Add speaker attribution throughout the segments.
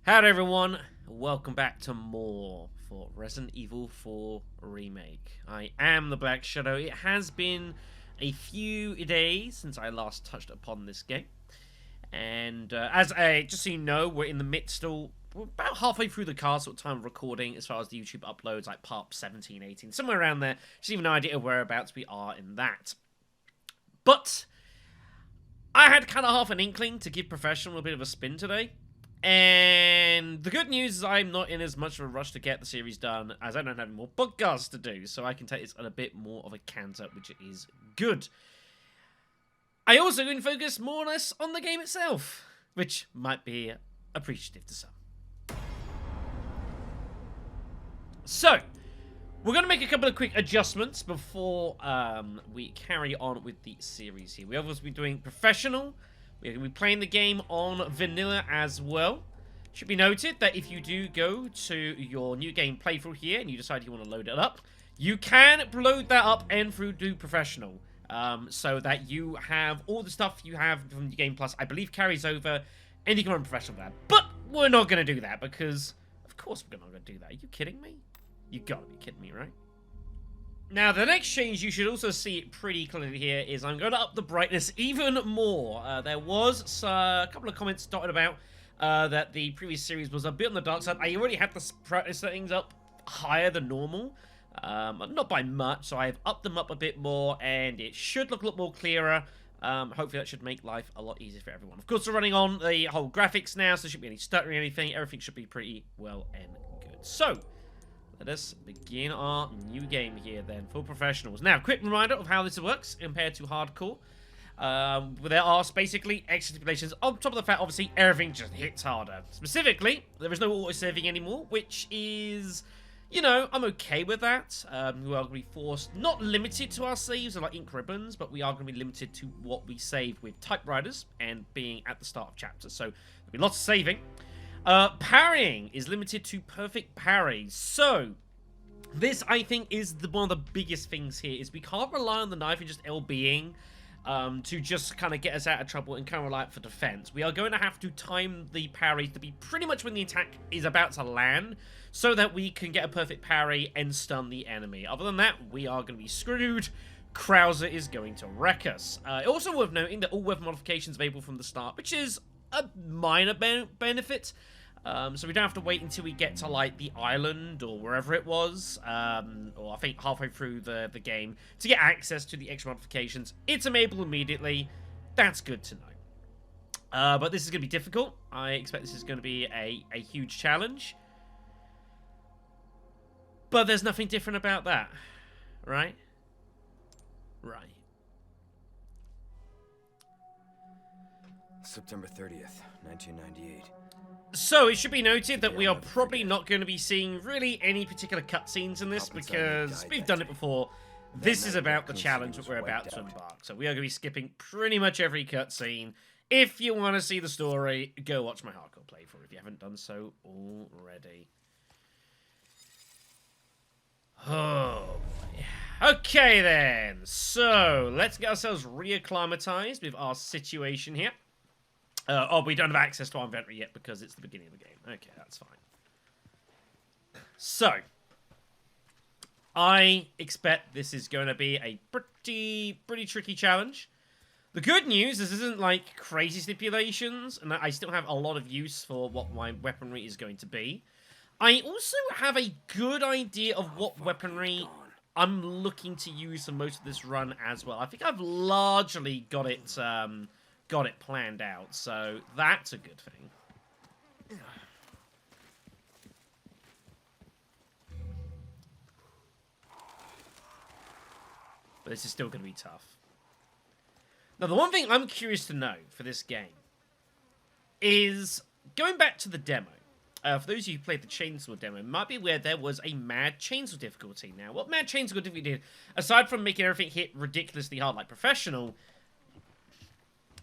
Speaker 1: Howdy everyone, welcome back to more for Resident Evil 4 Remake. I am the Black Shadow. It has been a few days since I last touched upon this game. And just so you know, we're in the midst of, we're about halfway through the castle time of recording as far as the YouTube uploads, like part 17, 18, somewhere around there. Just even no idea whereabouts we are in that. But I had kind of half an inkling to give Professional a bit of a spin today. And the good news is I'm not in as much of a rush to get the series done, as I don't have any more podcasts to do, so I can take this on a bit more of a canter, which is good. I also can focus more or less on the game itself, which might be appreciative to some. So, we're going to make a couple of quick adjustments before we carry on with the series here. We obviously be doing Professional. We're going to be playing the game on Vanilla as well. Should be noted that if you do go to your new game playthrough here and you decide you want to load it up, you can load that up and through do Professional. So that you have all the stuff you have from the Game Plus, I believe, carries over, and you can run Professional there. But we're not going to do that because, of course we're not going to do that. Are you kidding me? You got to be kidding me, right? Now, the next change, you should also see it pretty clearly here, is I'm going to up the brightness even more. There was a couple of comments dotted about that the previous series was a bit on the dark side. I already had the brightness settings up higher than normal, not by much, so I've upped them up a bit more, and it should look a lot more clearer. Hopefully that should make life a lot easier for everyone. Of course, we're running on the whole graphics now, so there shouldn't be any stuttering or anything. Everything should be pretty well and good. So, let us begin our new game here then for Professionals. Now, quick reminder of how this works compared to Hardcore. There are basically extra stipulations on top of the fact, obviously, everything just hits harder. Specifically, there is no auto-saving anymore, which is, you know, I'm okay with that. We are going to be forced, not limited to our saves or like ink ribbons, but we are going to be limited to what we save with typewriters and being at the start of chapters. So, there'll be lots of saving. Parrying is limited to perfect parries. So, this, I think, is one of the biggest things here, is we can't rely on the knife and just LBing to just kind of get us out of trouble and kind of rely on it for defense. We are going to have to time the parries to be pretty much when the attack is about to land, so that we can get a perfect parry and stun the enemy. Other than that, we are going to be screwed. Krauser is going to wreck us. Also worth noting that all weapon modifications available from the start, which is a minor benefit. So we don't have to wait until we get to, like, the island or wherever it was, or I think halfway through the game, to get access to the extra modifications. It's available immediately. That's good to know. But this is going to be difficult. I expect this is going to be a huge challenge. But there's nothing different about that, right? Right.
Speaker 2: September 30th, 1998.
Speaker 1: So, it should be noted that we are probably not going to be seeing really any particular cutscenes in this, because we've done it before. This is about the challenge that we're about to embark. So we are going to be skipping pretty much every cutscene. If you want to see the story, go watch my hardcore playthrough if you haven't done so already. Oh, boy. Okay then. So, let's get ourselves reacclimatized with our situation here. We don't have access to our inventory yet because it's the beginning of the game. Okay, that's fine. So, I expect this is going to be a pretty tricky challenge. The good news is this isn't like crazy stipulations, and I still have a lot of use for what my weaponry is going to be. I also have a good idea of what weaponry I'm looking to use for most of this run as well. I think I've largely got it planned out, so that's a good thing. But this is still going to be tough. Now, the one thing I'm curious to know for this game is, going back to the demo, for those of you who played the Chainsaw demo, it might be where there was a Mad Chainsaw difficulty. Now, what Mad Chainsaw difficulty did, aside from making everything hit ridiculously hard like Professional,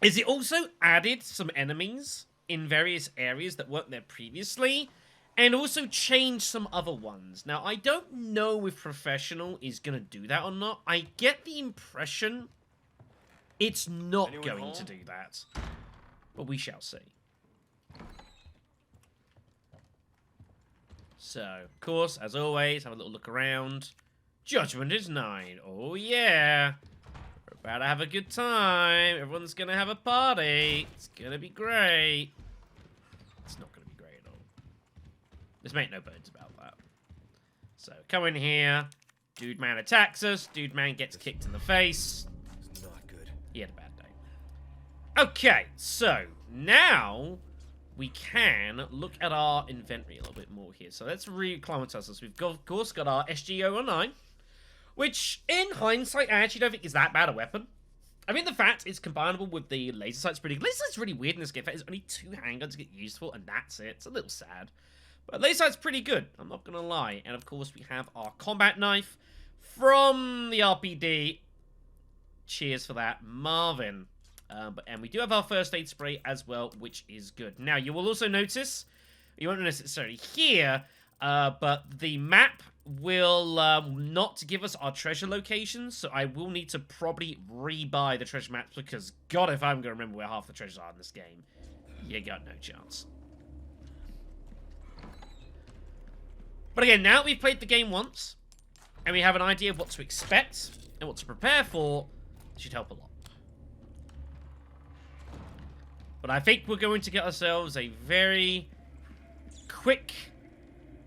Speaker 1: is it also added some enemies in various areas that weren't there previously, and also changed some other ones. Now, I don't know if Professional is going to do that or not. I get the impression it's not going to do that, but we shall see. So, of course, as always, have a little look around. Judgment is 9. Oh, yeah. We're about to have a good time. Everyone's going to have a party. It's going to be great. It's not going to be great at all. Let's make no bones about that. So, come in here. Dude man attacks us. Dude man gets kicked in the face.
Speaker 2: It's not good.
Speaker 1: He had a bad day. Okay, so now we can look at our inventory a little bit more here. So let's re-acclimatize us. We've got, of course, got our SG-009, which in hindsight, I actually don't think is that bad a weapon. I mean, the fact it's combinable with the laser sight's pretty good. Laser sight's really weird in this game. There's only 2 handguns to get used for, and that's it. It's a little sad. But laser sight's pretty good, I'm not going to lie. And of course, we have our combat knife from the RPD. Cheers for that, Marvin. And we do have our first aid spray as well, which is good. Now, you will also notice, you won't necessarily hear, but the map will not give us our treasure locations, so I will need to probably re-buy the treasure maps, because, God, if I'm going to remember where half the treasures are in this game, you got no chance. But again, now that we've played the game once, and we have an idea of what to expect and what to prepare for, it should help a lot. But I think we're going to get ourselves a very quick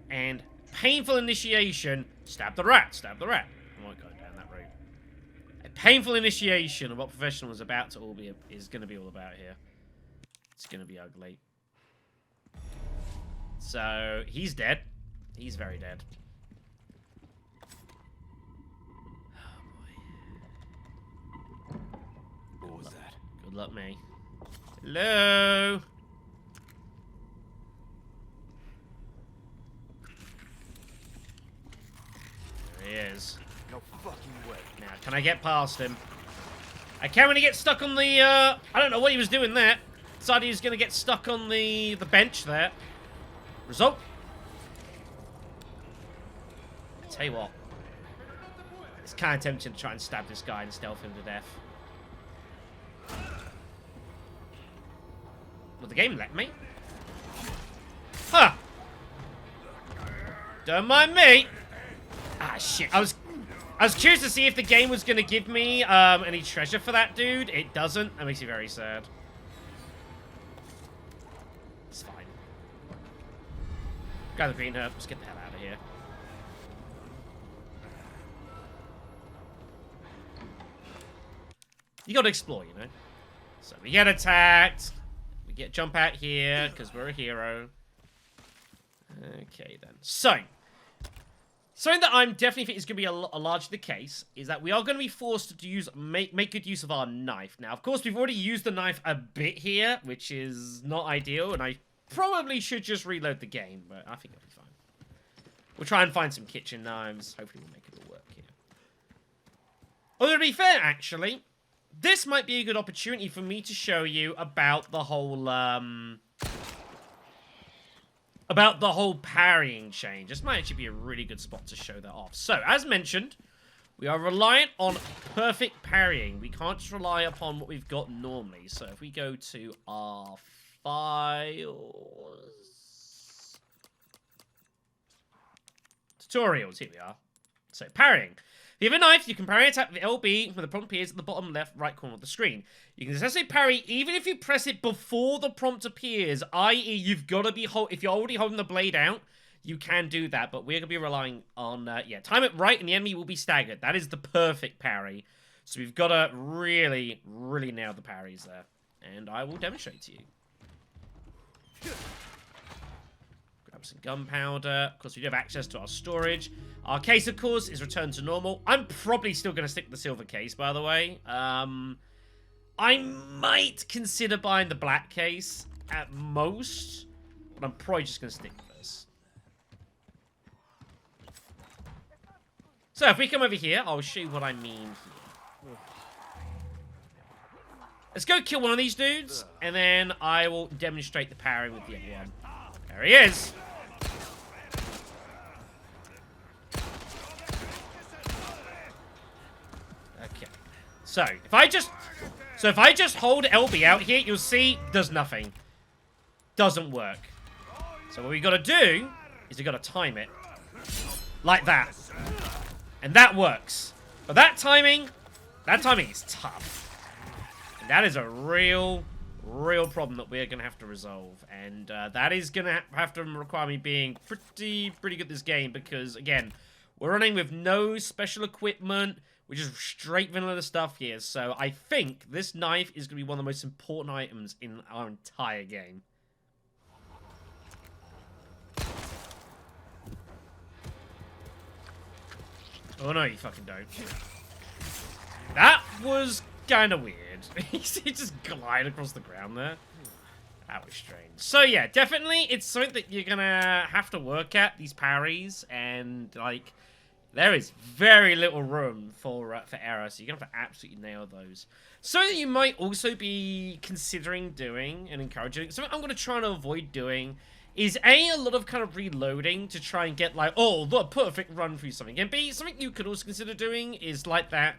Speaker 1: and painful initiation. Stab the rat, stab the rat. I'm not going down that road. A painful initiation of what Professional is about to all be, is going to be all about here. It's going to be ugly. So, he's dead. He's very dead. Oh, boy.
Speaker 2: What was that?
Speaker 1: Good luck, me. Hello? There he is.
Speaker 2: No fucking way.
Speaker 1: Now, can I get past him? I can't really get stuck on the, I don't know what he was doing there. Decided he was going to get stuck on the bench there. Result? I tell you what. It's kind of tempting to try and stab this guy and stealth him to death. Will the game let me? Huh! Don't mind me! Ah, shit. I was curious to see if the game was going to give me any treasure for that dude. It doesn't. That makes me very sad. It's fine. Grab the green herb. Let's get the hell out of here. You gotta explore, you know? So we get attacked. We get jump out here, because we're a hero. Okay, then. So, something that I'm definitely think is going to be a large the case is that we are going to be forced to use make good use of our knife. Now, of course, we've already used the knife a bit here, which is not ideal, and I probably should just reload the game, but I think it'll be fine. We'll try and find some kitchen knives. Hopefully we'll make it all work here. Although, to be fair, actually, this might be a good opportunity for me to show you about the whole, parrying change. This might actually be a really good spot to show that off. So, as mentioned, we are reliant on perfect parrying. We can't just rely upon what we've got normally. So, if we go to our files... Tutorials, here we are. So, parrying. If you have a knife, you can parry attack with LB when the prompt appears at the bottom left right corner of the screen. You can successfully parry even if you press it before the prompt appears, i.e. you've got to be if you're already holding the blade out, you can do that, but we're going to be relying on, time it right and the enemy will be staggered. That is the perfect parry. So we've got to really, really nail the parries there. And I will demonstrate to you. Grab some gunpowder. Of course, we do have access to our storage. Our case, of course, is returned to normal. I'm probably still going to stick with the silver case, by the way. I might consider buying the black case at most, but I'm probably just going to stick with this. So, if we come over here, I'll show you what I mean here. Let's go kill one of these dudes, and then I will demonstrate the parry with the other one. There he is. Okay. So, if I just hold LB out here, you'll see does nothing. Doesn't work. So what we got to do is you got to time it like that, and that works. But that timing is tough, and that is a real problem that we're gonna have to resolve, and that is gonna have to require me being pretty good at this game, because again, we're running with no special equipment. We're just straight vanilla stuff here, so I think this knife is gonna be one of the most important items in our entire game. Oh no, you fucking don't. That was kind of weird. He just glide across the ground there. That was strange. So yeah, definitely it's something that you're gonna have to work at, these parries, and like there is very little room for error, so you're gonna have to absolutely nail those. Something that you might also be considering doing and encouraging, something I'm gonna try to avoid doing, is A, a lot of kind of reloading to try and get like, oh, the perfect run through something. And B, something you could also consider doing is like that.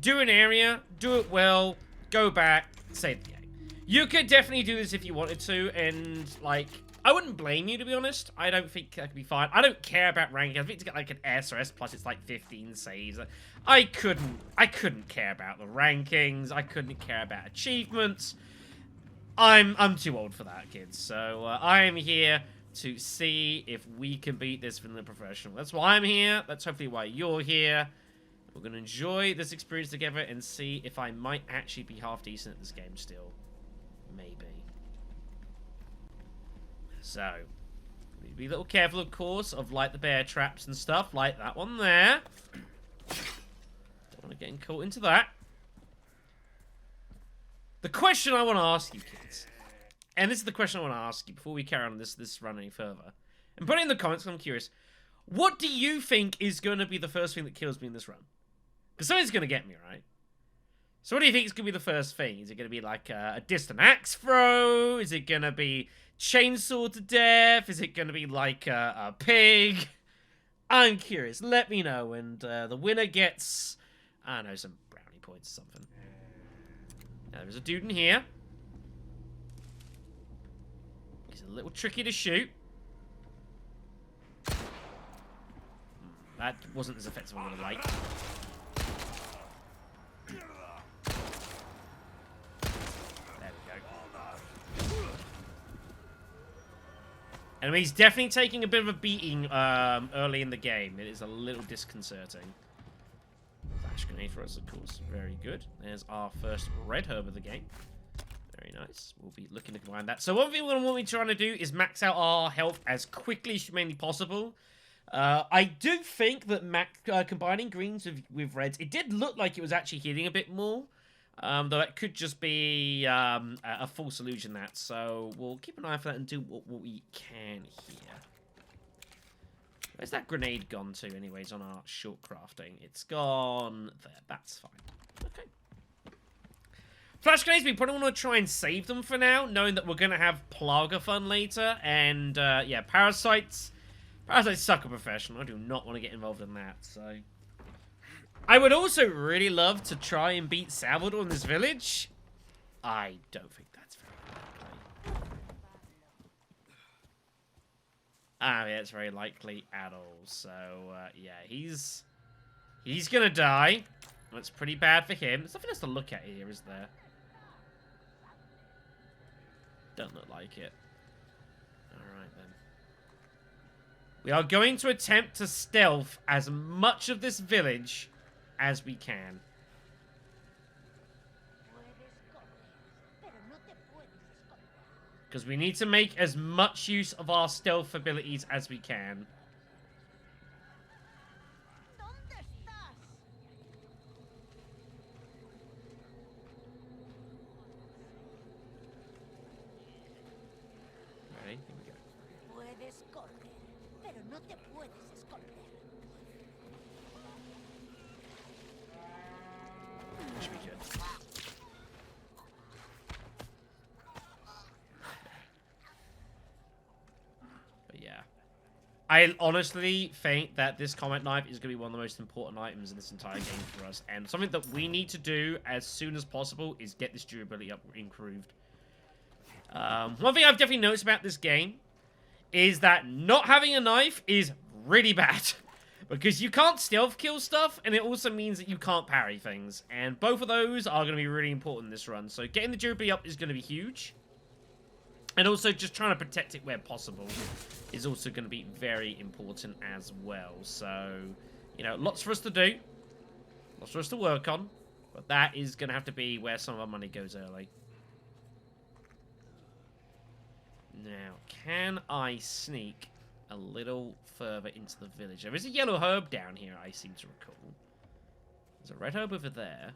Speaker 1: Do an area, do it well, go back, save the game. You could definitely do this if you wanted to, and like, I wouldn't blame you, to be honest. I don't think that could be fine. I don't care about ranking. I think to get like an S or S plus, it's like 15 saves. I couldn't care about the rankings. I couldn't care about achievements. I'm too old for that, kids. So I am here to see if we can beat this from the professional. That's why I'm here. That's hopefully why you're here. We're going to enjoy this experience together and see if I might actually be half decent at this game still. Maybe. So, be a little careful, of course, of like the bear traps and stuff, like that one there. Don't want to get caught into that. The question I want to ask you, kids, and this is the question I want to ask you before we carry on this run any further, and put it in the comments, I'm curious, what do you think is going to be the first thing that kills me in this run? Because something's going to get me, right? So what do you think is going to be the first thing? Is it going to be like a distant axe throw? Is it going to be chainsaw to death? Is it going to be like a pig? I'm curious. Let me know, and the winner gets, I don't know, some brownie points or something. Now, there's a dude in here. He's a little tricky to shoot. That wasn't as effective as I would have liked. There we go. And he's definitely taking a bit of a beating early in the game. It is a little disconcerting. Flash grenade for us, of course. Very good. There's our first red herb of the game. Very nice. We'll be looking to combine that. So one thing we're going to be trying to do is max out our health as quickly as humanly possible. I do think that combining greens with reds, it did look like it was actually healing a bit more. Though that could just be a false illusion, that. So we'll keep an eye for that and do what we can here. Where's that grenade gone to, anyways, on our short crafting? It's gone there. That's fine. Okay. Flash grenades, we probably want to try and save them for now, knowing that we're going to have Plaga fun later. And, yeah, parasites. Parasites suck a professional. I do not want to get involved in that, so. I would also really love to try and beat Salvador in this village. I don't think that's very likely. Yeah, it's very likely at all. So, yeah, he's gonna die. That's pretty bad for him. There's nothing else to look at here, is there? Don't look like it. Alright, then. We are going to attempt to stealth as much of this village as we can. Because we need to make as much use of our stealth abilities as we can. Ready? Here we go. Should be good. But yeah. I honestly think that this combat knife is going to be one of the most important items in this entire game for us. And something that we need to do as soon as possible is get this durability up improved. One thing I've definitely noticed about this game is that not having a knife is really bad. Because you can't stealth kill stuff, and it also means that you can't parry things. And both of those are going to be really important in this run. So getting the durability up is going to be huge. And also just trying to protect it where possible is also going to be very important as well. So, you know, lots for us to do. Lots for us to work on. But that is going to have to be where some of our money goes early. Now, can I sneak a little further into the village? There is a yellow herb down here, I seem to recall. There's a red herb over there.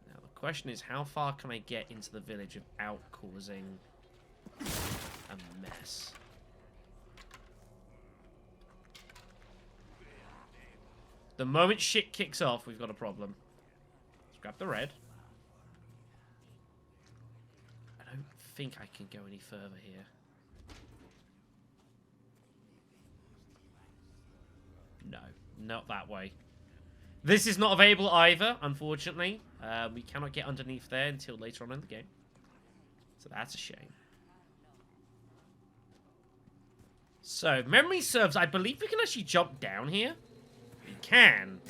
Speaker 1: Now, the question is, how far can I get into the village without causing a mess? The moment shit kicks off, we've got a problem. Let's grab the red. I don't think I can go any further here. No, not that way. This is not available either, unfortunately. We cannot get underneath there until later on in the game. So that's a shame. So, if memory serves, I believe we can actually jump down here. We can.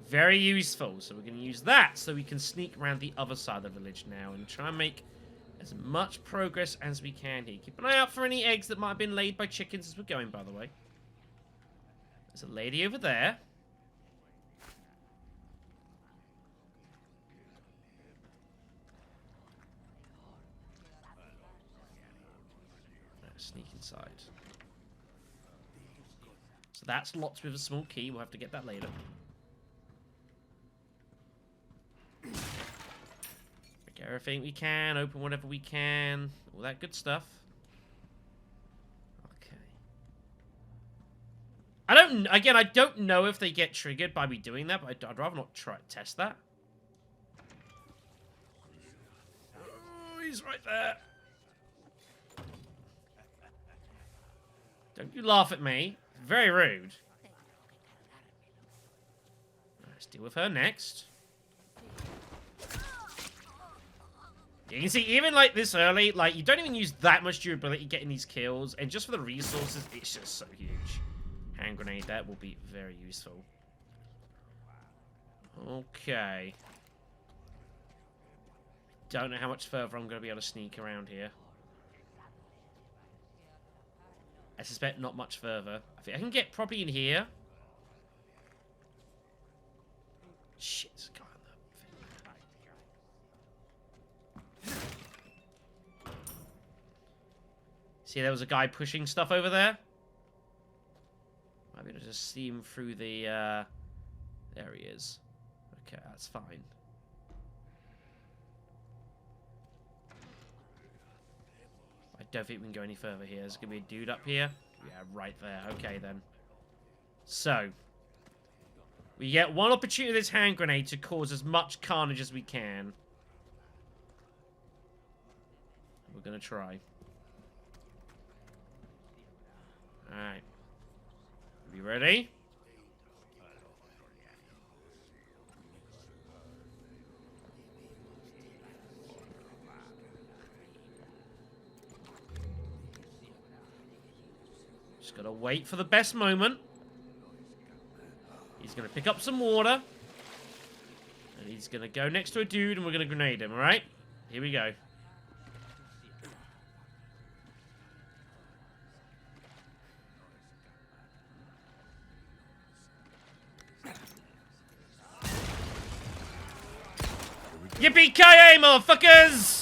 Speaker 1: Very useful. So we're going to use that so we can sneak around the other side of the village now and try and make as much progress as we can here. Keep an eye out for any eggs that might have been laid by chickens as we're going, by the way. There's a lady over there. Let's sneak inside. So that's locked with a small key. We'll have to get that later. Break everything we can. Open whatever we can. All that good stuff. Okay. I don't know if they get triggered by me doing that, but I'd rather not try to test that. Oh, he's right there. Don't you laugh at me. Very rude. Let's deal with her next. You can see, even like this early, like, you don't even use that much durability getting these kills, and just for the resources, it's just so huge. Hand grenade, that will be very useful. Okay. Don't know how much further I'm going to be able to sneak around here. I suspect not much further. I think I can get probably in here. Shit, there's a guy on the thing. See, there was a guy pushing stuff over there. Might be able to just see him through the, there he is. Okay, that's fine. I don't think we can go any further here. There's going to be a dude up here. Yeah, right there. Okay, then. So, we get one opportunity with this hand grenade to cause as much carnage as we can. We're going to try. Alright. Are you ready? Just gotta wait for the best moment. He's gonna pick up some water. And he's gonna go next to a dude and we're gonna grenade him, alright? Here we go. Yippee-ki-yay, motherfuckers!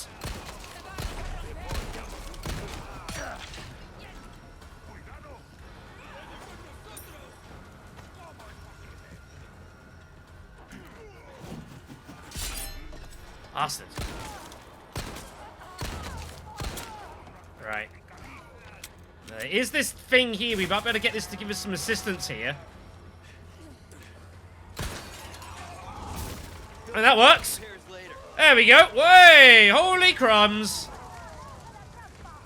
Speaker 1: Bastard. Right. There is this thing here. We might better get this to give us some assistance here. And that works. There we go. Way! Holy crumbs.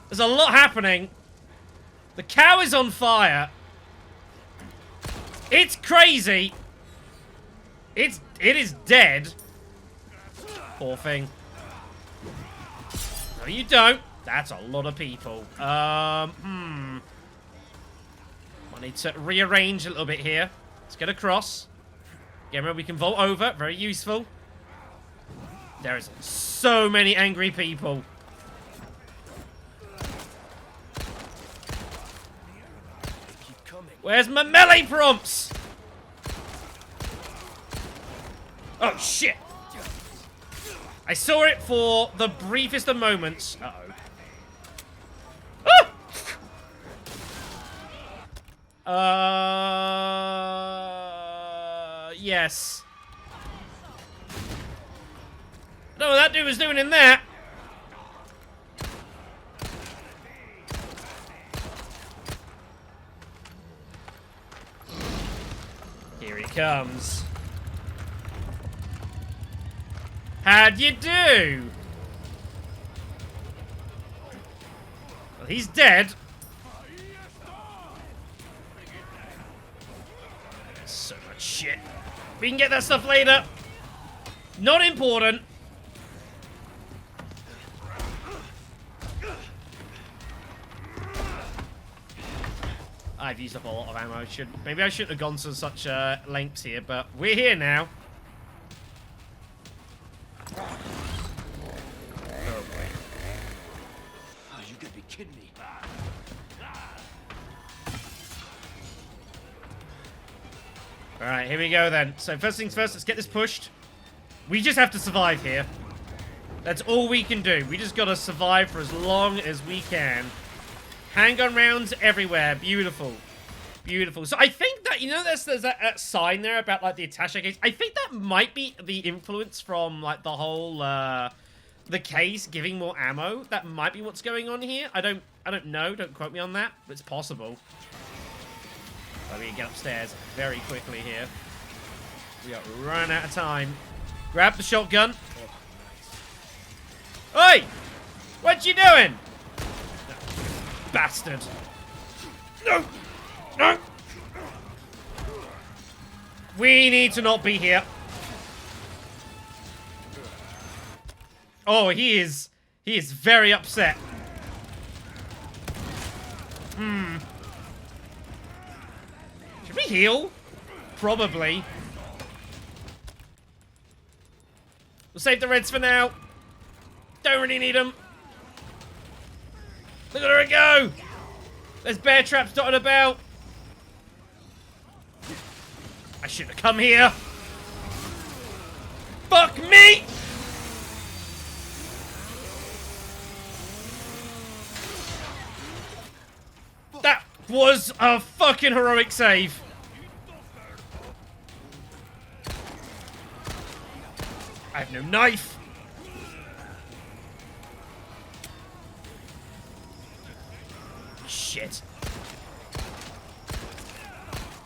Speaker 1: There's a lot happening. The cow is on fire. It's crazy. It is dead. Poor thing. No, you don't. That's a lot of people. I need to rearrange a little bit here. Let's get across. Remember, we can vault over. Very useful. There is so many angry people.
Speaker 2: Keep coming.
Speaker 1: Where's my melee prompts? Oh, shit. I saw it for the briefest of moments. Uh-oh. Ah! Yes. I don't know what that dude was doing in there. Here he comes. How'd you do? Well, he's dead. So much shit. We can get that stuff later. Not important. I've used up a lot of ammo. Maybe I shouldn't have gone to such lengths here, but we're here now.
Speaker 2: Oh, you could be kidding me.
Speaker 1: Alright, here we go then. So first things first, let's get this pushed. We just have to survive here. That's all we can do. We just gotta survive for as long as we can. Handgun rounds everywhere. Beautiful. Beautiful. So I think that, you know, there's that sign there about, like, the attaché case. I think that might be the influence from, like, the whole, the case giving more ammo. That might be what's going on here. I don't know. Don't quote me on that, but it's possible. So we can get upstairs very quickly here. We are running out of time. Grab the shotgun. Hey! What you doing? Bastard. No! No! We need to not be here. Oh, he is very upset. Should we heal? Probably. We'll save the reds for now. Don't really need them. Look at her go! There's bear traps dotted about. I shouldn't have come here. Fuck me! That was a fucking heroic save. I have no knife. Shit.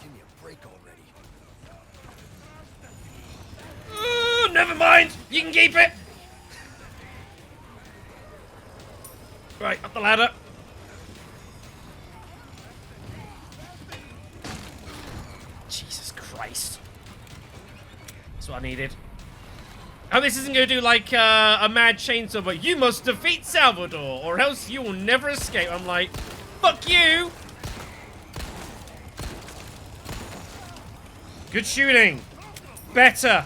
Speaker 2: Give me a break already.
Speaker 1: Ooh, never mind. You can keep it. Right, up the ladder. Jesus Christ. That's what I needed. Oh, this isn't going to do like a mad chainsaw, but you must defeat Salvador, or else you will never escape. I'm like, fuck you! Good shooting. Better.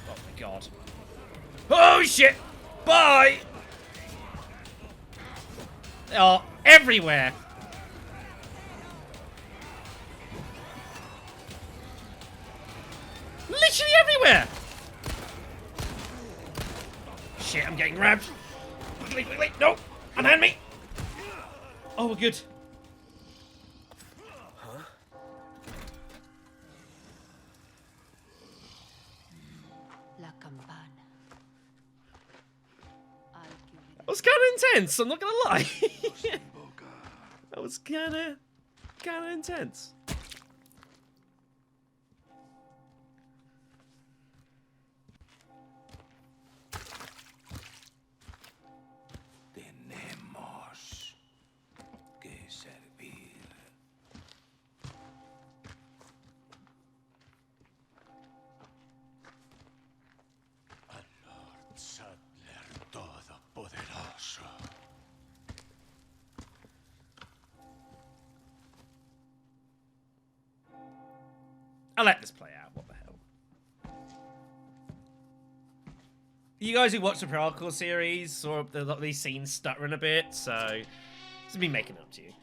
Speaker 1: Oh my god. Oh shit! Bye! They are everywhere. Literally everywhere! Shit, I'm getting grabbed. Quickly, quickly. No! Unhand me! Oh, we're good.
Speaker 2: Huh?
Speaker 3: La campana.
Speaker 1: That was kind of intense, I'm not gonna lie. That was kind of intense.
Speaker 2: Tenemos que servir. A Lord Salvador.
Speaker 1: I'll let this play out. What the hell? You guys who watch the parkour series saw a lot of these scenes stuttering a bit, so it's me making up to you.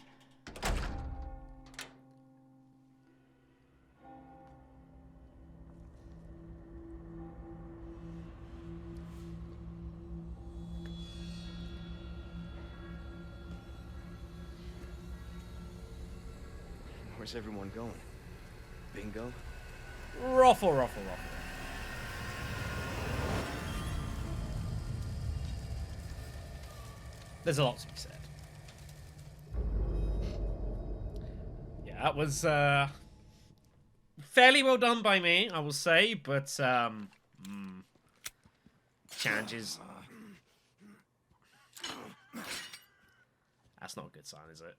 Speaker 2: Where's everyone going? Bingo?
Speaker 1: Ruffle, ruffle, ruffle. There's a lot to be said. Yeah, that was fairly well done by me, I will say, but challenges. That's not a good sign, is it?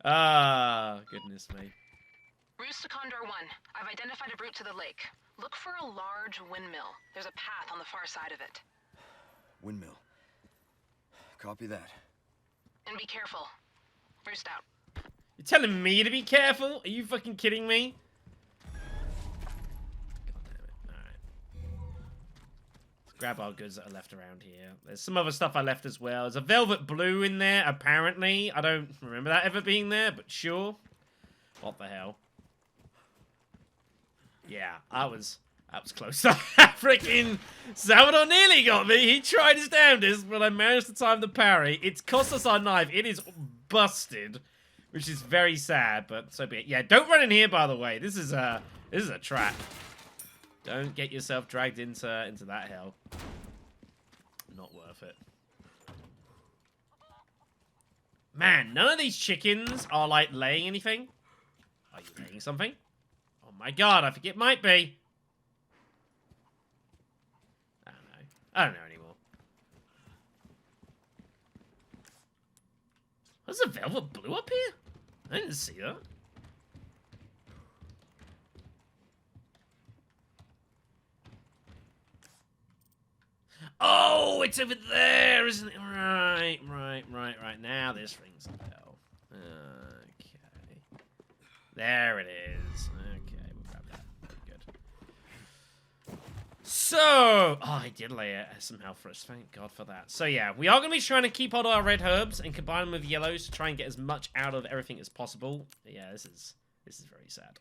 Speaker 1: Ah, goodness me.
Speaker 4: Roost to Condor 1. I've identified a route to the lake. Look for a large windmill. There's a path on the far side of it.
Speaker 2: Windmill. Copy that.
Speaker 4: And be careful. Roost out.
Speaker 1: You're telling me to be careful? Are you fucking kidding me? God damn it. Alright. Let's grab our goods that are left around here. There's some other stuff I left as well. There's a velvet blue in there, apparently. I don't remember that ever being there, but sure. What the hell? Yeah, I was close. Freaking Salvador nearly got me. He tried his damnedest, but I managed to time the parry. It's cost us our knife. It is busted, which is very sad, but so be it. Yeah, don't run in here, by the way. This is a trap. Don't get yourself dragged into that hell. Not worth it. Man, none of these chickens are like laying anything. Are you laying something? Oh my god, I think it might be. I don't know. I don't know anymore. There's a velvet blue up here? I didn't see that. Oh, it's over there, isn't it? Right. Now this rings a bell. Okay. There it is. Okay, we'll grab that. Very good. So, oh, I did lay it somehow for us. Thank God for that. So yeah, we are going to be trying to keep all our red herbs and combine them with yellows to try and get as much out of everything as possible. But yeah, this is very sad.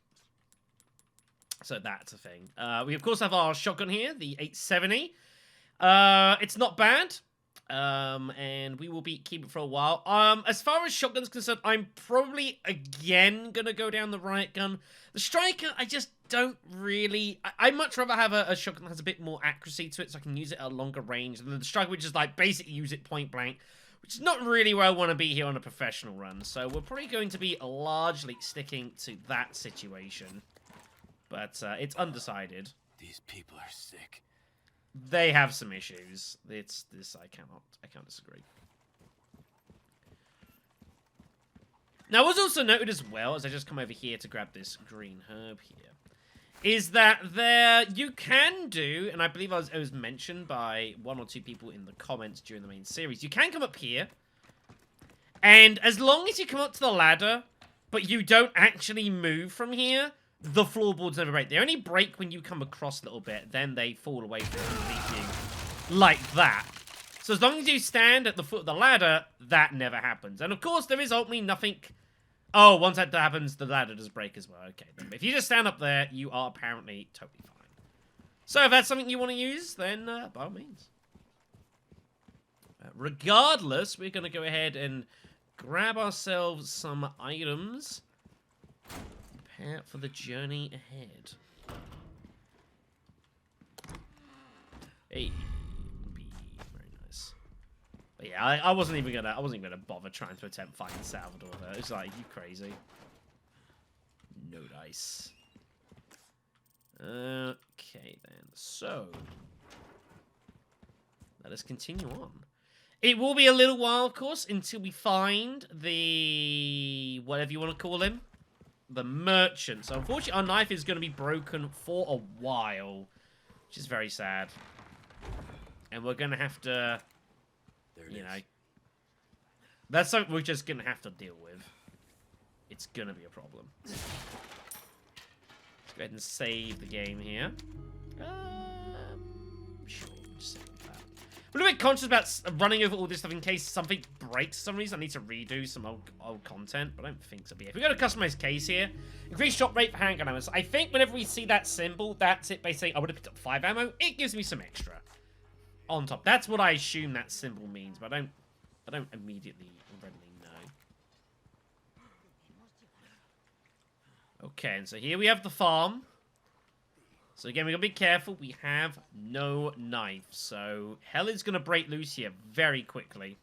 Speaker 1: So that's a thing. We of course have our shotgun here, the 870. It's not bad. And we will be keeping it for a while. As far as shotgun's concerned, I'm probably again gonna go down the riot gun. The striker, I just don't really. I'd much rather have a shotgun that has a bit more accuracy to it, so I can use it at a longer range. And the striker, which is like basically use it point blank, which is not really where I want to be here on a professional run. So we're probably going to be largely sticking to that situation, but it's undecided.
Speaker 2: These people are sick.
Speaker 1: They have some issues. It's this I can't disagree. Now, what's also noted as well, as I just come over here to grab this green herb here, is that you can do, and I believe it was mentioned by one or two people in the comments during the main series, you can come up here, and as long as you come up to the ladder, but you don't actually move from here, the floorboards never break. They only break when you come across a little bit, then they fall away from underneath you. Like that. So as long as you stand at the foot of the ladder, that never happens. And of course, there is ultimately nothing... Oh, once that happens, the ladder does break as well. Okay, then if you just stand up there, you are apparently totally fine. So if that's something you want to use, then by all means. Regardless, we're going to go ahead and grab ourselves some items. Prepare for the journey ahead. Hey, very nice. But yeah, I wasn't even gonna bother trying to attempt fighting Salvador there. It's like, you crazy. No dice. Okay then. So let us continue on. It will be a little while, of course, until we find the whatever you want to call him. The merchant. So unfortunately our knife is going to be broken for a while, which is very sad. And we're going to have to, you know, that's something we're just going to have to deal with. it's gonna be a problem. Let's go ahead and save the game here. Sure, just save that. I'm a little bit conscious about running over all this stuff in case something breaks for some reason. I need to redo some old content, but I don't think so. But yeah, if we go to customize case here, increase shot rate for handgun ammo. So I think whenever we see that symbol, that's it basically. I would have picked up 5 ammo. It gives me some extra on top. That's what I assume that symbol means, but I don't immediately readily know. Okay, and so here we have the farm. So again, we gotta be careful. We have no knife, so hell is gonna break loose here very quickly.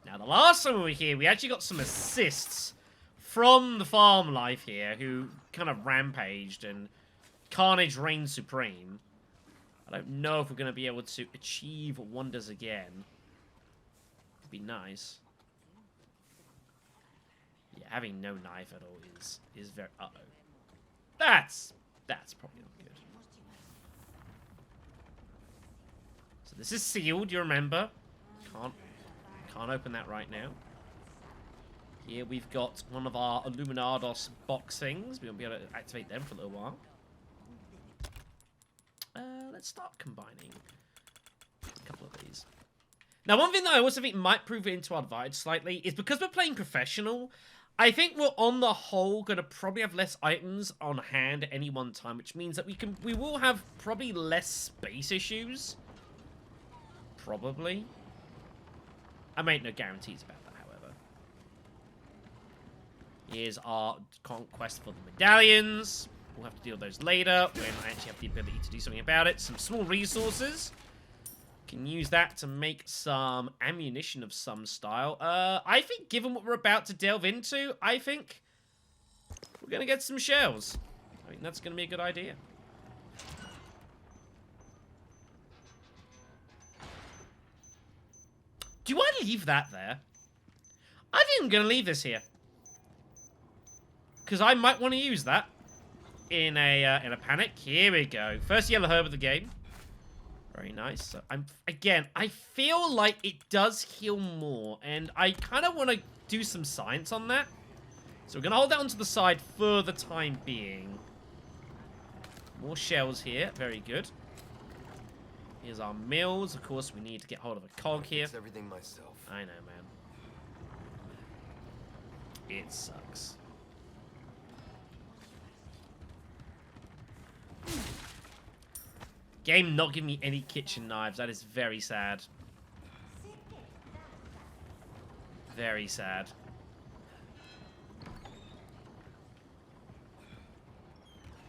Speaker 1: Now, the last time we were here, we actually got some assists from the farm life here, who kind of rampaged and carnage reigned supreme. I don't know if we're gonna be able to achieve wonders again. It'd be nice. Yeah, having no knife at all is very... Uh-oh. That's probably not good. So this is sealed, you remember. Can't open that right now. Here we've got one of our Illuminados box things. We won't be able to activate them for a little while. Let's start combining a couple of these. Now, one thing that I also think might prove it into our advantage slightly is because we're playing professional, I think we're on the whole going to probably have less items on hand at any one time, which means that we will have probably less space issues. Probably. I make no guarantees about that, however. Here's our conquest for the medallions. We'll have to deal with those later when I actually have the ability to do something about it. Some small resources. Can use that to make some ammunition of some style. I think given what we're about to delve into, I think we're going to get some shells. I think that's going to be a good idea. Do I leave that there? I think I'm going to leave this here. Because I might want to use that in a panic. Here we go. First yellow herb of the game. Very nice. So I feel like it does heal more, and I kind of want to do some science on that. So we're going to hold that onto the side for the time being. More shells here. Very good. Here's our mills. Of course, we need to get hold of a cog here.
Speaker 2: It's everything myself.
Speaker 1: I know, man. It sucks. Game not giving me any kitchen knives. That is very sad. Very sad.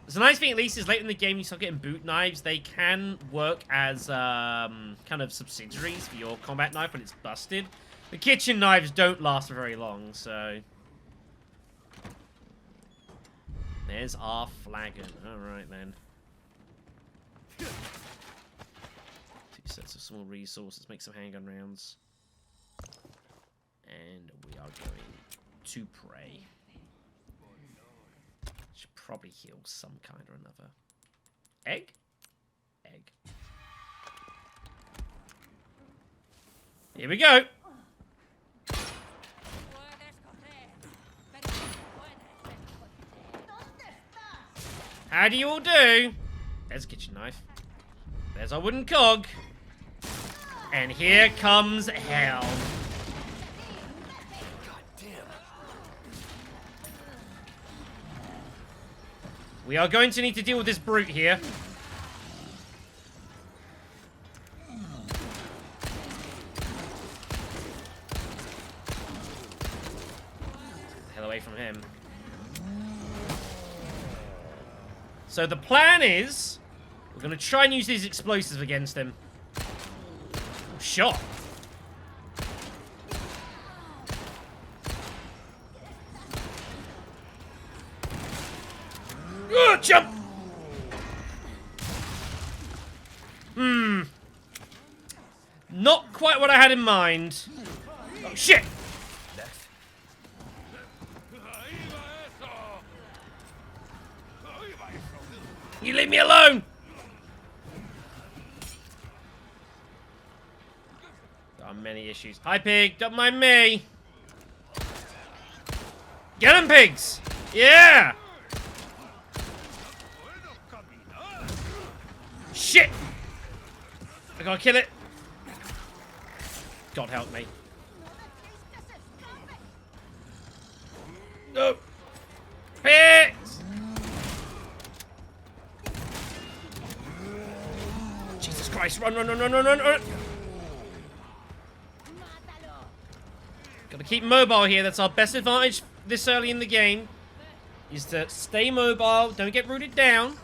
Speaker 1: The nice thing, at least, is later in the game you start getting boot knives. They can work as kind of subsidiaries for your combat knife when it's busted. The kitchen knives don't last for very long, so... There's our flagon. Alright, then. 2 sets of small resources. Make some handgun rounds. And we are going to pray. Should probably heal some kind or another. Egg? Egg. Here we go. How do you all do? There's a kitchen knife. There's our wooden cog. And here comes hell.
Speaker 2: God damn.
Speaker 1: We are going to need to deal with this brute here. Hell away from him. So the plan is, we're going to try and use these explosives against him. Oh, shot. Jump! Not quite what I had in mind. Oh, shit!
Speaker 2: Next.
Speaker 1: You leave me alone! Our many issues. Hi, pig. Don't mind me. Get him, pigs. Yeah. Shit. I gotta kill it. God help me. No. Pigs. Jesus Christ. Run, run, run, run, run, run, run. Gotta keep mobile here. That's our best advantage this early in the game. Is to stay mobile. Don't get rooted down.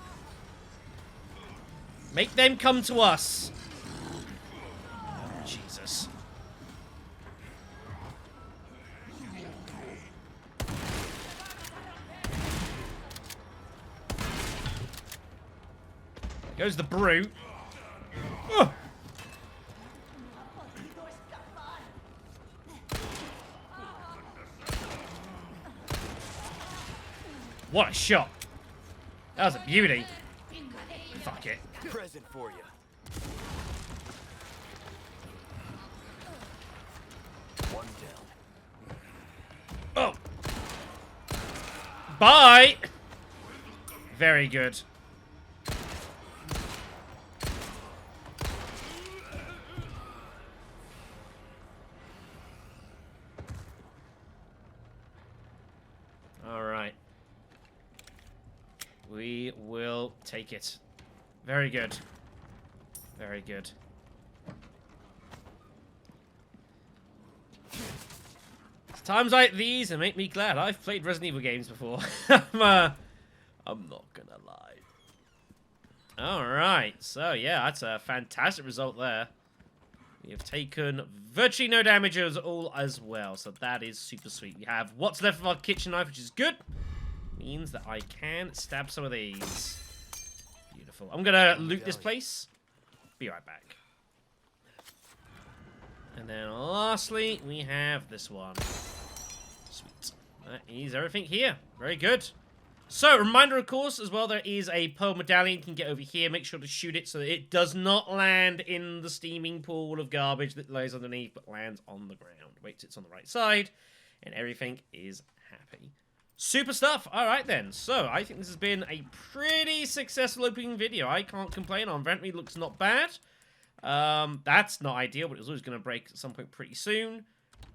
Speaker 1: Make them come to us. Jesus. There goes the brute. Oh. What a shot. That was a beauty. Fuck it.
Speaker 2: Present for you. One down.
Speaker 1: Oh. Bye. Very good. All right. We will take it. Very good. Very good. It's times like these that make me glad I've played Resident Evil games before. I'm not gonna lie. Alright, so yeah, that's a fantastic result there. We have taken virtually no damage at all as well, so that is super sweet. We have what's left of our kitchen knife, which is good. Means that I can stab some of these. Beautiful. I'm gonna loot this place. Be right back. And then lastly, we have this one. Sweet. That is everything here. Very good. So, reminder, of course, as well, there is a pearl medallion you can get over here. Make sure to shoot it so that it does not land in the steaming pool of garbage that lays underneath, but lands on the ground. Wait, it's on the right side, and everything is happy. Super stuff. All right, then. So, I think this has been a pretty successful opening video. I can't complain. Our inventory looks not bad. That's not ideal, but it was always going to break at some point pretty soon.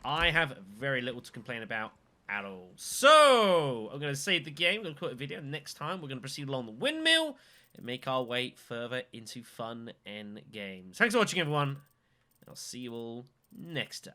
Speaker 1: I have very little to complain about at all. So, I'm going to save the game. I'm going to call it a video. Next time, we're going to proceed along the windmill and make our way further into fun end games. Thanks for watching, everyone. And I'll see you all next time.